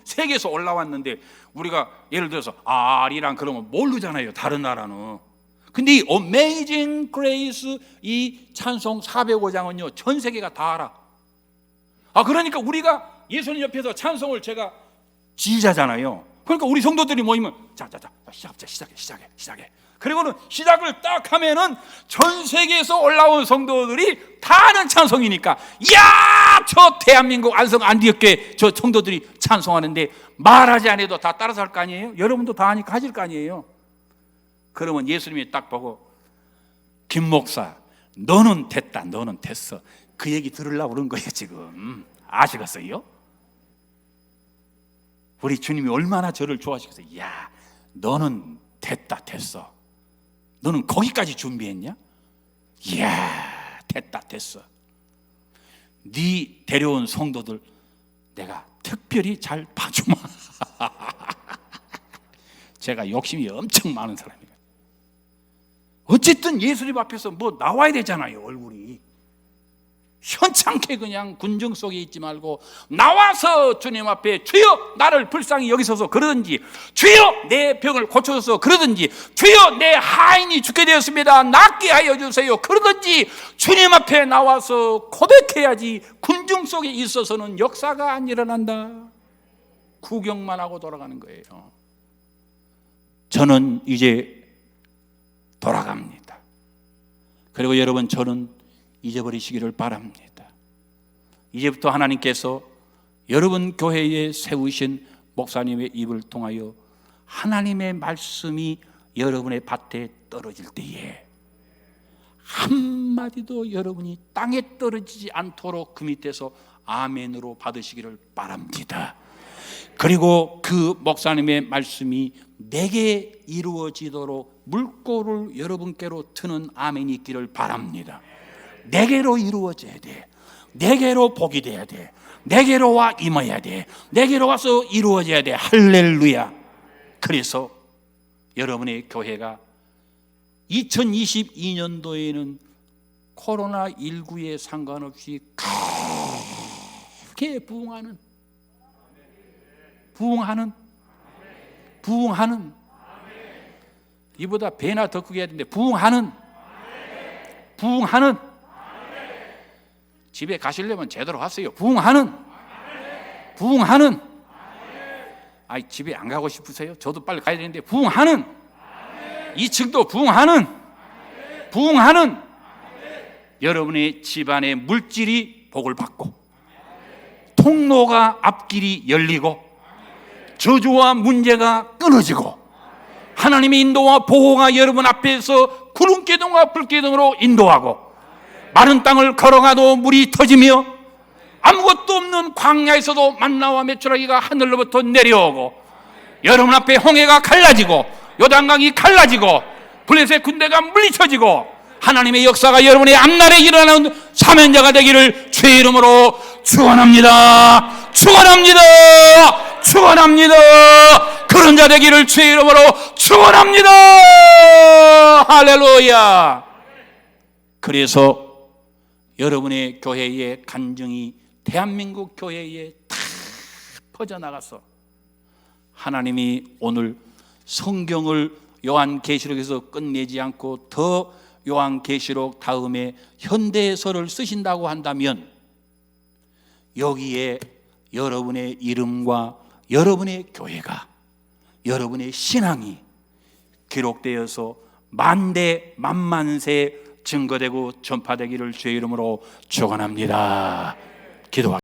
세계에서 올라왔는데 우리가 예를 들어서 아리랑 그러면 모르잖아요 다른 나라는. 근데 이 Amazing Grace 이 찬송 405장은요 전 세계가 다 알아. 그러니까 우리가 예수님 옆에서 찬송을 제가 지휘자잖아요. 그러니까 우리 성도들이 모이면 자자자 시작해. 그리고는 시작을 딱 하면은 전 세계에서 올라온 성도들이 다 아는 찬송이니까 이야 저 대한민국 안성 안디옥교회 저 성도들이 찬송하는데 말하지 않아도 다 따라서 할 거 아니에요? 여러분도 다 하니까 하실 거 아니에요? 그러면 예수님이 딱 보고 김 목사 너는 됐다 너는 됐어 그 얘기 들으려고 그런 거예요 지금. 아시겠어요? 우리 주님이 얼마나 저를 좋아하시겠어요. 야 너는 됐다 됐어 너는 거기까지 준비했냐? 이야 됐다 됐어 네 데려온 성도들 내가 특별히 잘 봐주마. 제가 욕심이 엄청 많은 사람이에요. 어쨌든 예수님 앞에서 뭐 나와야 되잖아요. 얼굴이 현찮게 그냥 군중 속에 있지 말고 나와서 주님 앞에 주여 나를 불쌍히 여기소서 그러든지 주여 내 병을 고쳐줘서 그러든지 주여 내 하인이 죽게 되었습니다 낫게 하여 주세요 그러든지 주님 앞에 나와서 고백해야지 군중 속에 있어서는 역사가 안 일어난다. 구경만 하고 돌아가는 거예요. 저는 이제 돌아갑니다. 그리고 여러분 저는 잊어버리시기를 바랍니다. 이제부터 하나님께서 여러분 교회에 세우신 목사님의 입을 통하여 하나님의 말씀이 여러분의 밭에 떨어질 때에 한마디도 여러분이 땅에 떨어지지 않도록 그 밑에서 아멘으로 받으시기를 바랍니다. 그리고 그 목사님의 말씀이 내게 이루어지도록 물꼬를 여러분께로 트는 아멘이 있기를 바랍니다. 내게로 이루어져야 돼. 내게로 복이 돼야 돼. 내게로 와 임해야 돼. 내게로 와서 이루어져야 돼. 할렐루야. 그래서 여러분의 교회가 2022년도에는 코로나19에 상관없이 크게 부흥하는 이보다 배나 더 크게 해야 되는데 부흥하는 집에 가시려면 제대로 하세요. 부흥하는 집에 안 가고 싶으세요? 저도 빨리 가야 되는데 부흥하는, 이 층도 부흥하는 여러분의 집안의 물질이 복을 받고, 통로가 앞길이 열리고, 저주와 문제가 끊어지고, 하나님의 인도와 보호가 여러분 앞에서 구름기둥과 불기둥으로 인도하고, 마른 땅을 걸어가도 물이 터지며, 아무것도 없는 광야에서도 만나와 메추라기가 하늘로부터 내려오고, 여러분 앞에 홍해가 갈라지고, 요단강이 갈라지고, 블레셋 군대가 물리쳐지고, 하나님의 역사가 여러분의 앞날에 일어나는 사면자가 되기를 주의 이름으로 축원합니다. 축원합니다. 축원합니다. 그런 자 되기를 주의 이름으로 축원합니다. 할렐루야. 그래서 여러분의 교회의 간증이 대한민국 교회에 다 퍼져나가서 하나님이 오늘 성경을 요한계시록에서 끝내지 않고 더 요한계시록 다음에 현대서를 쓰신다고 한다면, 여기에 여러분의 이름과 여러분의 교회가, 여러분의 신앙이 기록되어서 만대 만만세 증거되고 전파되기를 주의 이름으로 축원합니다. 기도하겠습니다.